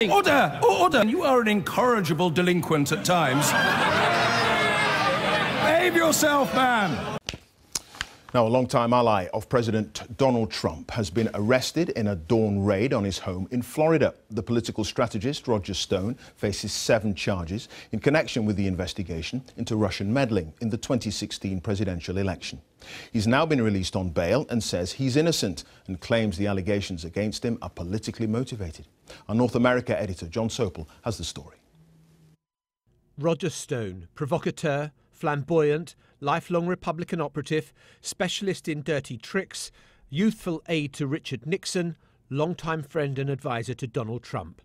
Order! Order! You are an incorrigible delinquent at times. Behave yourself, man! Now, a long-time ally of President Donald Trump has been arrested in a dawn raid on his home in Florida. The political strategist Roger Stone faces 7 charges in connection with the investigation into Russian meddling in the 2016 presidential election. He's now been released on bail and says he's innocent and claims the allegations against him are politically motivated. Our North America editor John Sopel has the story. Roger Stone, provocateur, flamboyant, lifelong Republican operative, specialist in dirty tricks, youthful aide to Richard Nixon, longtime friend and advisor to Donald Trump.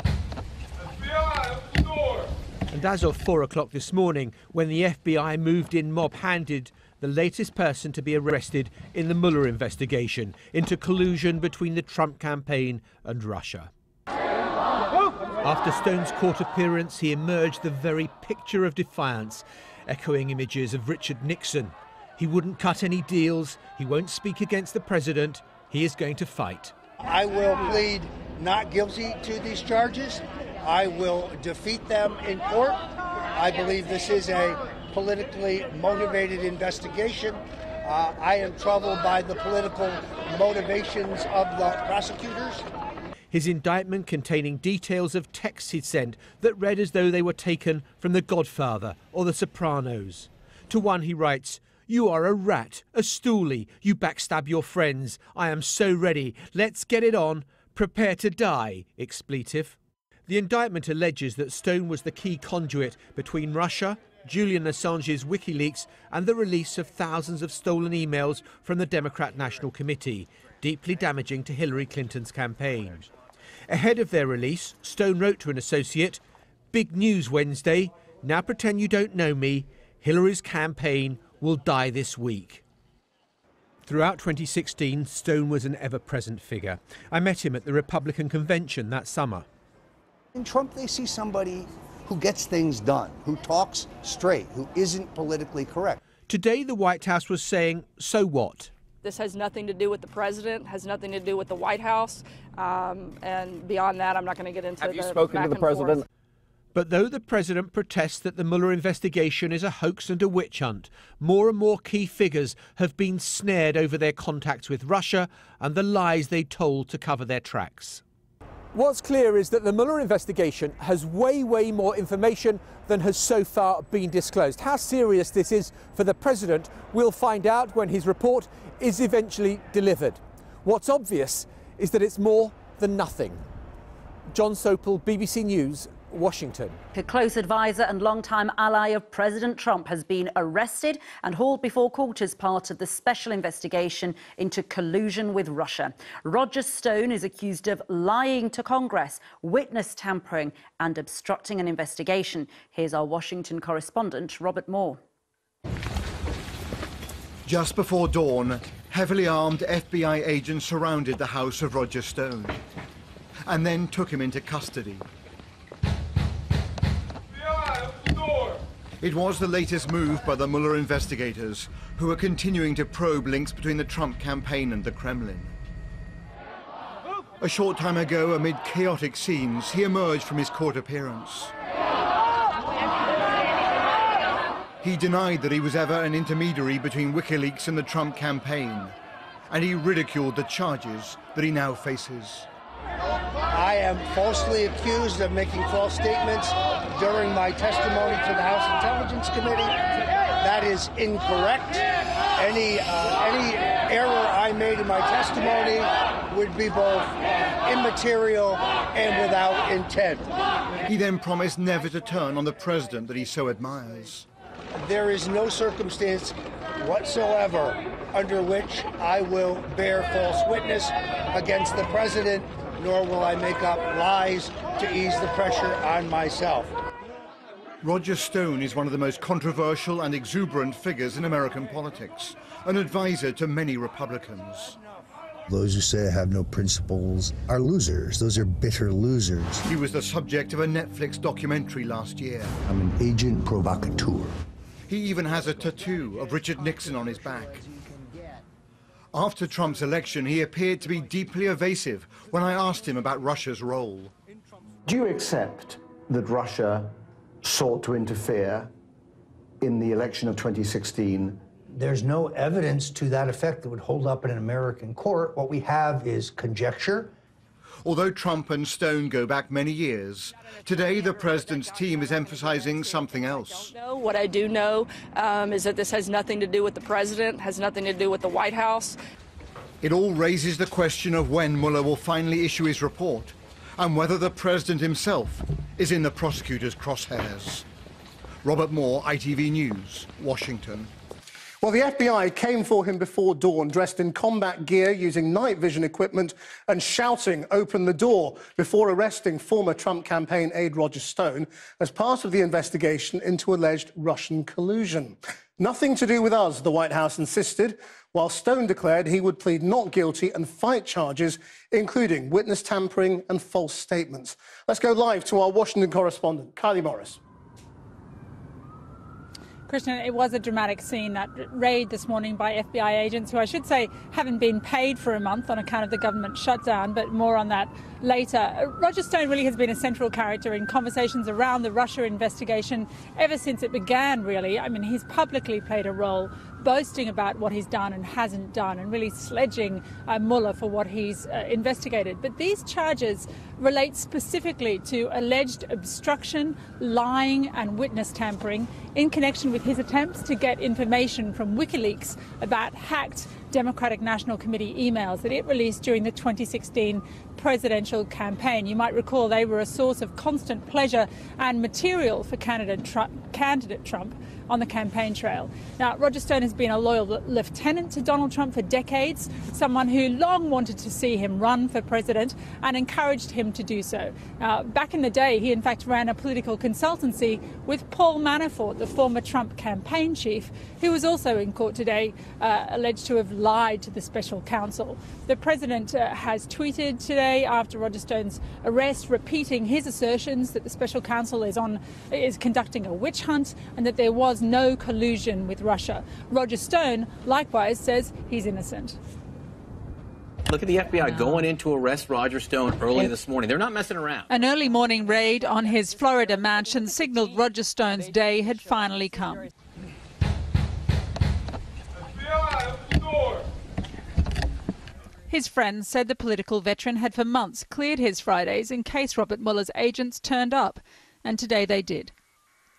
FBI, open the door. And as of 4 o'clock this morning, when the FBI moved in mob-handed, the latest person to be arrested in the Mueller investigation into collusion between the Trump campaign and Russia. After Stone's court appearance, he emerged the very picture of defiance, echoing images of Richard Nixon. He wouldn't cut any deals, he won't speak against the president, he is going to fight. I will plead not guilty to these charges. I will defeat them in court. I believe this is a politically motivated investigation. I am troubled by the political motivations of the prosecutors. His indictment containing details of texts he'd sent that read as though they were taken from The Godfather or The Sopranos. To one he writes, "You are a rat, a stoolie, you backstab your friends. I am so ready, let's get it on, prepare to die," expletive. The indictment alleges that Stone was the key conduit between Russia, Julian Assange's WikiLeaks and the release of thousands of stolen emails from the Democrat National Committee, deeply damaging to Hillary Clinton's campaign. Ahead of their release, Stone wrote to an associate, "Big news Wednesday, now pretend you don't know me, Hillary's campaign will die this week." Throughout 2016, Stone was an ever-present figure. I met him at the Republican convention that summer. In Trump, they see somebody who gets things done, who talks straight, who isn't politically correct. Today, the White House was saying, so what? This has nothing to do with the president, has nothing to do with the White House, and beyond that, I'm not going to get into Have you spoken to the president? But though the president protests that the Mueller investigation is a hoax and a witch hunt, more and more key figures have been snared over their contacts with Russia and the lies they told to cover their tracks. What's clear is that the Mueller investigation has way more information than has so far been disclosed. How serious this is for the president, we'll find out when his report is eventually delivered. What's obvious is that it's more than nothing. John Sopel, BBC News, Washington. A close advisor and longtime ally of President Trump has been arrested and hauled before court as part of the special investigation into collusion with Russia. Roger Stone is accused of lying to Congress, witness tampering and obstructing an investigation. Here's our Washington correspondent, Robert Moore. Just before dawn, heavily armed FBI agents surrounded the house of Roger Stone and then took him into custody. It was the latest move by the Mueller investigators, who are continuing to probe links between the Trump campaign and the Kremlin. A short time ago, amid chaotic scenes, he emerged from his court appearance. He denied that he was ever an intermediary between WikiLeaks and the Trump campaign, and he ridiculed the charges that he now faces. I am falsely accused of making false statements during my testimony to the House Intelligence Committee. That is incorrect. Any error I made in my testimony would be both immaterial and without intent. He then promised never to turn on the president that he so admires. There is no circumstance whatsoever under which I will bear false witness against the president, nor will I make up lies to ease the pressure on myself. Roger Stone is one of the most controversial and exuberant figures in American politics, an advisor to many Republicans. Those who say I have no principles are losers. Those are bitter losers. He was the subject of a Netflix documentary last year. I'm an agent provocateur. He even has a tattoo of Richard Nixon on his back. After Trump's election, he appeared to be deeply evasive when I asked him about Russia's role. Do you accept that Russia sought to interfere in the election of 2016? There's no evidence to that effect that would hold up in an American court. What we have is conjecture. Although Trump and Stone go back many years, today the president's team is emphasizing something else. What I do know is that this has nothing to do with the president, has nothing to do with the White House. It all raises the question of when Mueller will finally issue his report and whether the president himself is in the prosecutor's crosshairs. Robert Moore, ITV News, Washington. Well, the FBI came for him before dawn, dressed in combat gear, using night vision equipment and shouting, "Open the door," before arresting former Trump campaign aide Roger Stone as part of the investigation into alleged Russian collusion. Nothing to do with us, the White House insisted, while Stone declared he would plead not guilty and fight charges, including witness tampering and false statements. Let's go live to our Washington correspondent, Kylie Morris. Christian, it was a dramatic scene, that raid this morning by FBI agents who I should say haven't been paid for a month on account of the government shutdown, but more on that later. Roger Stone really has been a central character in conversations around the Russia investigation ever since it began, really. I mean, he's publicly played a role boasting about what he's done and hasn't done and really sledging Mueller for what he's investigated. But these charges relate specifically to alleged obstruction, lying and witness tampering in connection with his attempts to get information from WikiLeaks about hacked Democratic National Committee emails that it released during the 2016 presidential campaign. You might recall they were a source of constant pleasure and material for candidate Trump on the campaign trail. Now, Roger Stone has been a loyal lieutenant to Donald Trump for decades, someone who long wanted to see him run for president and encouraged him to do so. Back in the day, he in fact ran a political consultancy with Paul Manafort, the former Trump campaign chief, who was also in court today, alleged to have lied to the special counsel. The president has tweeted today after Roger Stone's arrest, repeating his assertions that the special counsel is conducting a witch hunt and that there was no collusion with Russia. Roger Stone likewise says he's innocent. Look at the FBI going in to arrest Roger Stone early this morning. They're not messing around. An early morning raid on his Florida mansion signaled Roger Stone's day had finally come. His friends said the political veteran had for months cleared his Fridays in case Robert Mueller's agents turned up, and today they did.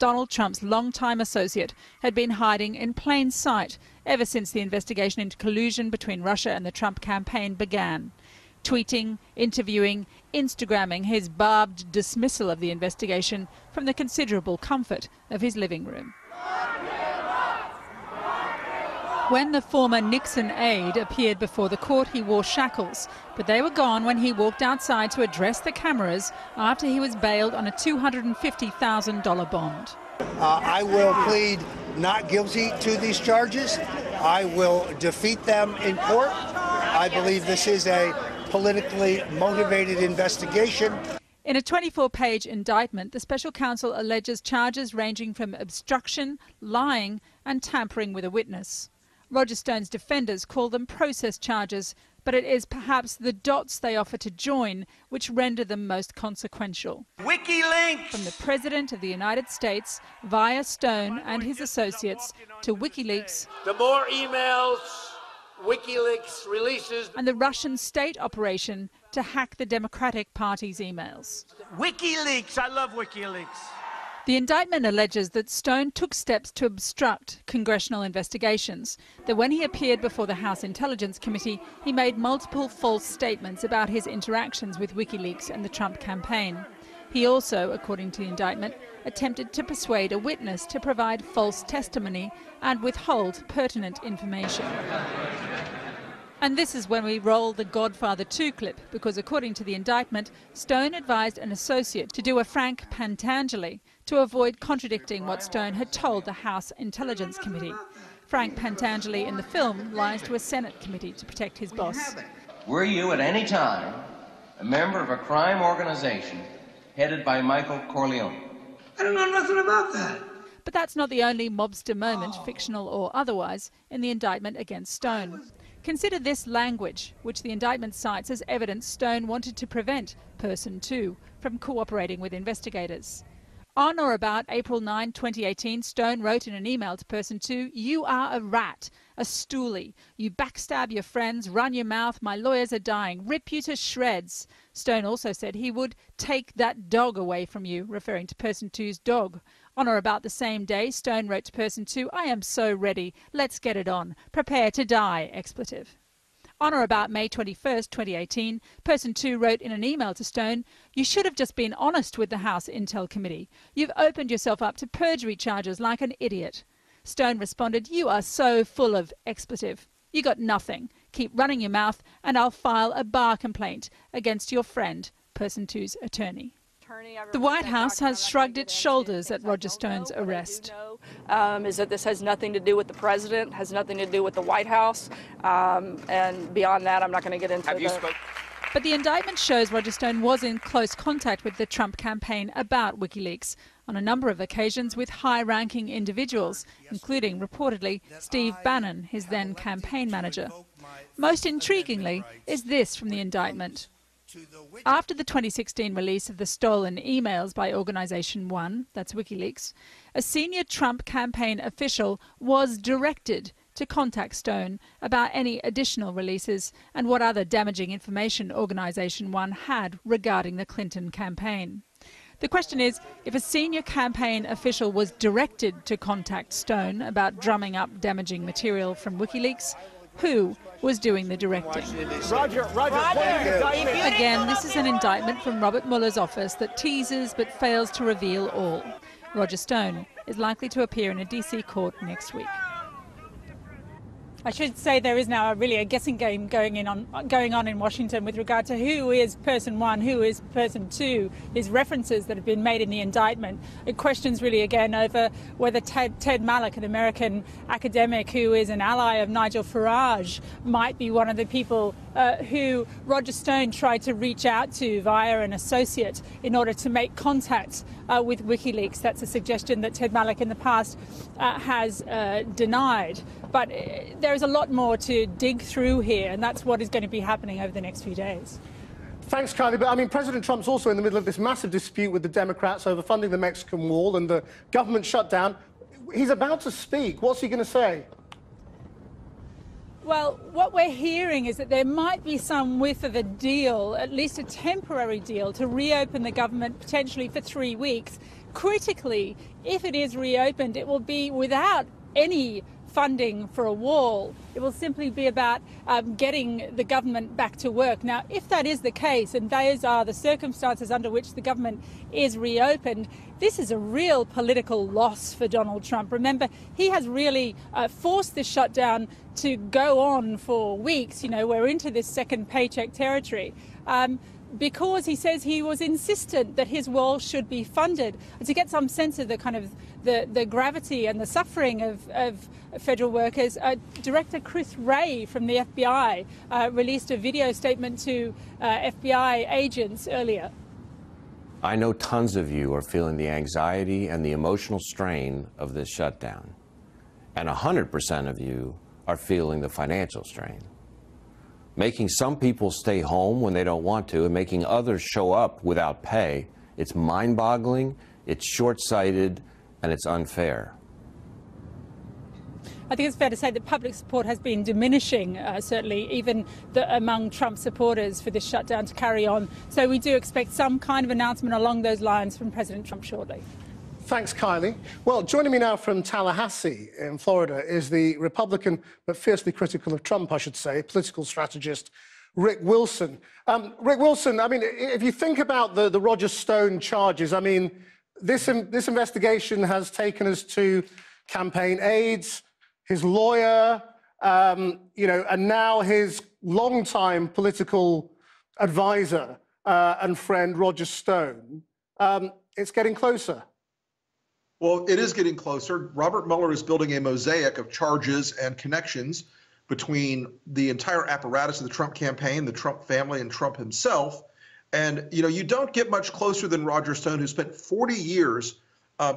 Donald Trump's longtime associate had been hiding in plain sight ever since the investigation into collusion between Russia and the Trump campaign began. Tweeting, interviewing, Instagramming his barbed dismissal of the investigation from the considerable comfort of his living room. When the former Nixon aide appeared before the court, he wore shackles, but they were gone when he walked outside to address the cameras after he was bailed on a $250,000 bond. I will plead not guilty to these charges. I will defeat them in court. I believe this is a politically motivated investigation. In a 24-page indictment, the special counsel alleges charges ranging from obstruction, lying and tampering with a witness. Roger Stone's defenders call them process charges, but it is perhaps the dots they offer to join which render them most consequential. WikiLeaks! From the President of the United States, via Stone and his associates, to WikiLeaks. The more emails WikiLeaks releases. And the Russian state operation to hack the Democratic Party's emails. WikiLeaks! I love WikiLeaks! The indictment alleges that Stone took steps to obstruct congressional investigations, that when he appeared before the House Intelligence Committee, he made multiple false statements about his interactions with WikiLeaks and the Trump campaign. He also, according to the indictment, attempted to persuade a witness to provide false testimony and withhold pertinent information. And this is when we roll the Godfather 2 clip, because according to the indictment, Stone advised an associate to do a Frank Pantangeli to avoid contradicting what Stone had told the House Intelligence Committee. Frank Pantangeli in the film lies to a Senate committee to protect his boss. Were you at any time a member of a crime organization headed by Michael Corleone? I don't know nothing about that. But that's not the only mobster moment, fictional or otherwise, in the indictment against Stone. Consider this language, which the indictment cites as evidence Stone wanted to prevent Person 2 from cooperating with investigators. On or about April 9, 2018, Stone wrote in an email to Person 2, "You are a rat, a stoolie. You backstab your friends, run your mouth, my lawyers are dying, rip you to shreds." Stone also said he would take that dog away from you, referring to Person 2's dog. On or about the same day, Stone wrote to Person 2, "I am so ready. Let's get it on. Prepare to die!" expletive. On or about May 21st, 2018, Person 2 wrote in an email to Stone, "You should have just been honest with the House Intel Committee. You've opened yourself up to perjury charges like an idiot." Stone responded, "You are so full of expletive. You got nothing. Keep running your mouth and I'll file a bar complaint against your friend," Person 2's attorney. The White House has shrugged its shoulders at Roger Stone's arrest. Is that this has nothing to do with the president, has nothing to do with the White House, and beyond that, I'm not going to get into it. But the indictment shows Roger Stone was in close contact with the Trump campaign about WikiLeaks on a number of occasions with high-ranking individuals, including, reportedly, Steve Bannon, his then campaign manager. Most intriguingly is this from the indictment. After the 2016 release of the stolen emails by Organisation 1, that's WikiLeaks, a senior Trump campaign official was directed to contact Stone about any additional releases and what other damaging information Organisation 1 had regarding the Clinton campaign. The question is, if a senior campaign official was directed to contact Stone about drumming up damaging material from WikiLeaks, who was doing the directing? Roger. Again, this is an indictment from Robert Mueller's office that teases but fails to reveal all. Roger Stone is likely to appear in a DC court next week. I should say there is now really a guessing game going on in Washington with regard to who is Person 1, who is Person 2. These references that have been made in the indictment. It questions really again over whether Ted Malloch, an American academic who is an ally of Nigel Farage, might be one of the people who Roger Stone tried to reach out to via an associate in order to make contact with WikiLeaks. That's a suggestion that Ted Malloch in the past has denied. But there is a lot more to dig through here, and that's what is going to be happening over the next few days. Thanks, Kylie. But I mean, President Trump's also in the middle of this massive dispute with the Democrats over funding the Mexican wall and the government shutdown. He's about to speak. What's he going to say? Well, what we're hearing is that there might be some whiff of a deal, at least a temporary deal, to reopen the government potentially for 3 weeks. Critically, if it is reopened, it will be without any funding for a wall. It will simply be about getting the government back to work. Now, if that is the case, and those are the circumstances under which the government is reopened, this is a real political loss for Donald Trump. Remember, he has really forced this shutdown to go on for weeks. You know, we're into this second paycheck territory. Because he says he was insistent that his wall should be funded. And to get some sense of the kind of the gravity and the suffering of federal workers, Director Chris Wray from the FBI released a video statement to FBI agents earlier. I know tons of you are feeling the anxiety and the emotional strain of this shutdown. And 100% of you are feeling the financial strain. Making some people stay home when they don't want to and making others show up without pay, it's mind-boggling, it's short-sighted, and it's unfair. I think it's fair to say that public support has been diminishing, certainly, even among Trump supporters for this shutdown to carry on. So we do expect some kind of announcement along those lines from President Trump shortly. Thanks, Kylie. Well, joining me now from Tallahassee in Florida is the Republican, but fiercely critical of Trump, I should say, political strategist Rick Wilson. Rick Wilson, I mean, if you think about the Roger Stone charges, I mean, this investigation has taken us to campaign aides, his lawyer, you know, and now his longtime political advisor and friend, Roger Stone. It's getting closer. Well, it is getting closer. Robert Mueller is building a mosaic of charges and connections between the entire apparatus of the Trump campaign, the Trump family, and Trump himself. And, you know, you don't get much closer than Roger Stone, who spent 40 years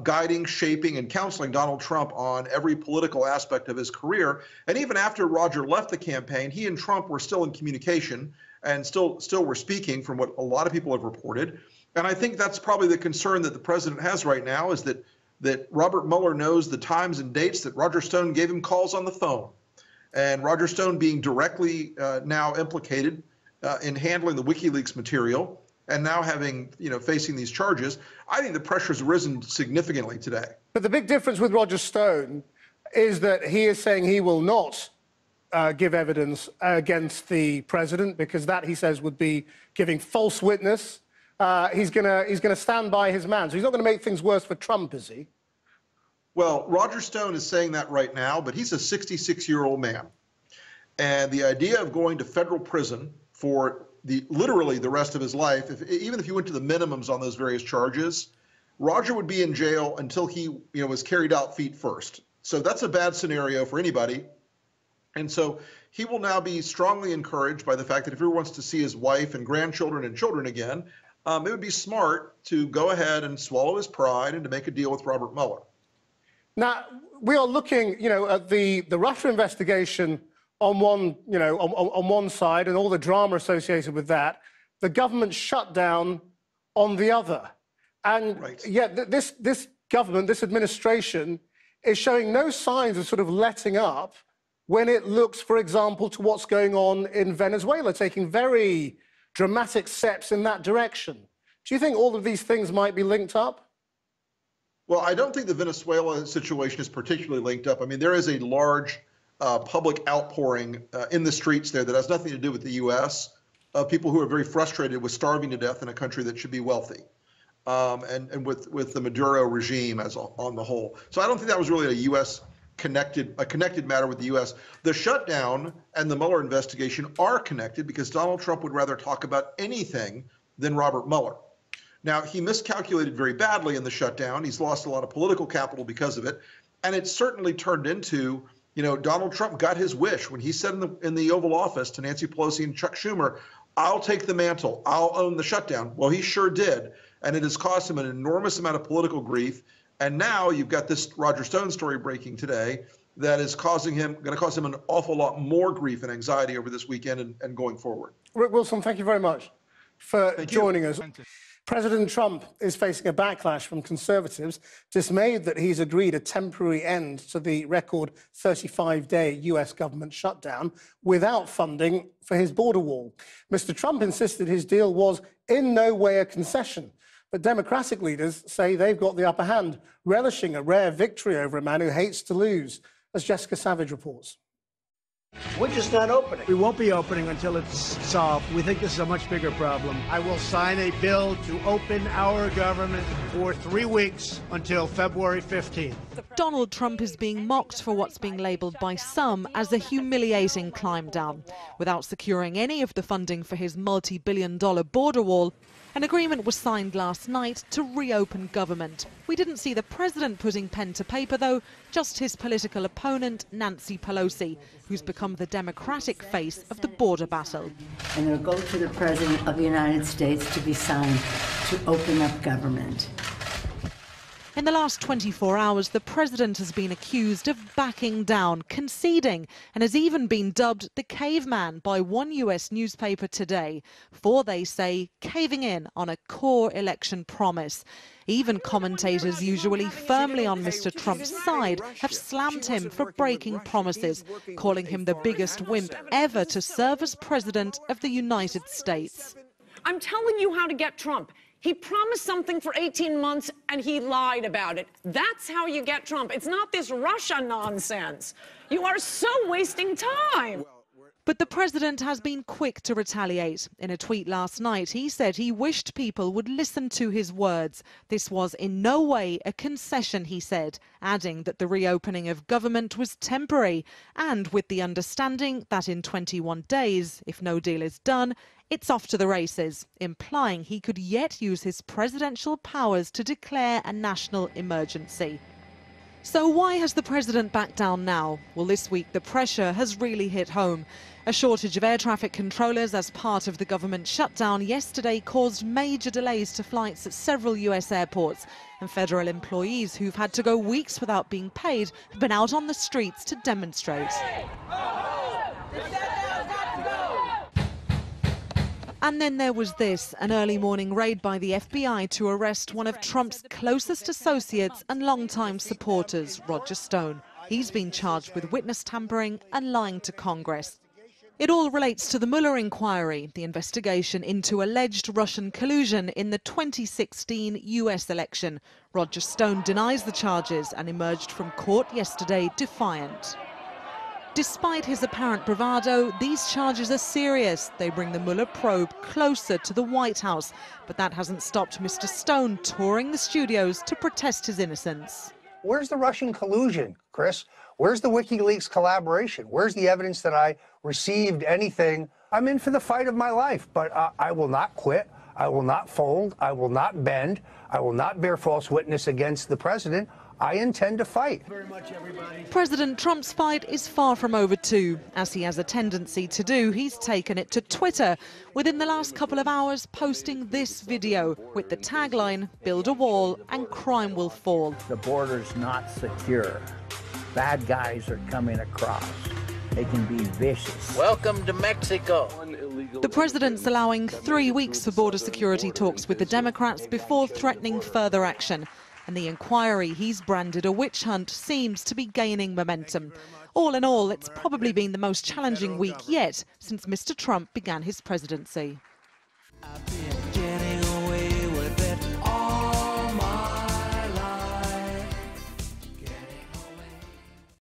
guiding, shaping, and counseling Donald Trump on every political aspect of his career. And even after Roger left the campaign, he and Trump were still in communication and still were speaking, from what a lot of people have reported. And I think that's probably the concern that the president has right now, is that Robert Mueller knows the times and dates that Roger Stone gave him calls on the phone. And Roger Stone being directly now implicated in handling the WikiLeaks material, and now having, facing these charges, I think the pressure has risen significantly today. But the big difference with Roger Stone is that he is saying he will not give evidence against the president, because that, he says, would be giving false witness. He's gonna stand by his man. So he's not going to make things worse for Trump, is he? Well, Roger Stone is saying that right now, but he's a 66-year-old man. And the idea of going to federal prison for literally the rest of his life, even if he went to the minimums on those various charges, Roger would be in jail until he was carried out feet first. So that's a bad scenario for anybody. And so he will now be strongly encouraged by the fact that if he wants to see his wife and grandchildren and children again, it would be smart to go ahead and swallow his pride and to make a deal with Robert Mueller. Now, we are looking, at the Russia investigation on one, on one side, and all the drama associated with that, the government shutdown on the other. And yet this government, this administration, is showing no signs of sort of letting up when it looks, for example, to what's going on in Venezuela, taking very dramatic steps in that direction. Do you think all of these things might be linked up? Well, I don't think the Venezuela situation is particularly linked up. I mean, there is a large public outpouring in the streets there that has nothing to do with the U.S., of people who are very frustrated with starving to death in a country that should be wealthy, and with the Maduro regime on the whole. So I don't think that was really a U.S. connected matter with the U.S. The shutdown and the Mueller investigation are connected, because Donald Trump would rather talk about anything than Robert Mueller. Now, he miscalculated very badly in the shutdown. He's lost a lot of political capital because of it. And it certainly turned into, Donald Trump got his wish when he said in the Oval Office to Nancy Pelosi and Chuck Schumer, "I'll take the mantle. I'll own the shutdown." Well, he sure did. And it has cost him an enormous amount of political grief. And now you've got this Roger Stone story breaking today that is going to cause him an awful lot more grief and anxiety over this weekend and going forward. Rick Wilson, thank you very much for joining us. President Trump is facing a backlash from conservatives, dismayed that he's agreed a temporary end to the record 35-day US government shutdown without funding for his border wall. Mr. Trump insisted his deal was in no way a concession, but Democratic leaders say they've got the upper hand, relishing a rare victory over a man who hates to lose, as Jessica Savage reports. We're just not opening. We won't be opening until it's solved. We think this is a much bigger problem. I will sign a bill to open our government for 3 weeks until February 15th. Donald Trump is being mocked for what's being labelled by some as a humiliating climb down. Without securing any of the funding for his multi-billion-dollar border wall, an agreement was signed last night to reopen government. We didn't see the president putting pen to paper, though, just his political opponent, Nancy Pelosi, who's become the Democratic face of the border battle. And it'll go to the President of the United States to be signed to open up government. In the last 24 hours, the president has been accused of backing down, conceding, and has even been dubbed the caveman by one US newspaper today for, they say, caving in on a core election promise. Even commentators usually firmly on Mr. Trump's side have slammed him for breaking promises, calling him the biggest wimp ever to serve as president of the United States. I'm telling you how to get Trump. He promised something for 18 months and he lied about it. That's how you get Trump. It's not this Russia nonsense. You are so wasting time. But the president has been quick to retaliate. In a tweet last night, he said he wished people would listen to his words. This was in no way a concession, he said, adding that the reopening of government was temporary and with the understanding that in 21 days, if no deal is done, it's off to the races, implying he could yet use his presidential powers to declare a national emergency. So why has the president backed down now? Well, this week the pressure has really hit home. A shortage of air traffic controllers as part of the government shutdown yesterday caused major delays to flights at several US airports. And federal employees who've had to go weeks without being paid have been out on the streets to demonstrate. And then there was this, an early morning raid by the FBI to arrest one of Trump's closest associates and longtime supporters, Roger Stone. He's been charged with witness tampering and lying to Congress. It all relates to the Mueller inquiry, the investigation into alleged Russian collusion in the 2016 US election. Roger Stone denies the charges and emerged from court yesterday defiant. Despite his apparent bravado, these charges are serious. They bring the Mueller probe closer to the White House. But that hasn't stopped Mr. Stone touring the studios to protest his innocence. Where's the Russian collusion, Chris? Where's the WikiLeaks collaboration? Where's the evidence that I received anything? I'm in for the fight of my life, but I will not quit. I will not fold. I will not bend. I will not bear false witness against the president. I intend to fight. President Trump's fight is far from over too. As he has a tendency to do, he's taken it to Twitter, within the last couple of hours posting this video with the tagline, "Build a wall and crime will fall." The border's not secure. Bad guys are coming across. They can be vicious. Welcome to Mexico. The president's allowing 3 weeks for border security talks with the Democrats before threatening further action. And the inquiry he's branded a witch hunt seems to be gaining momentum. All in all, it's probably been the most challenging week yet since Mr. Trump began his presidency.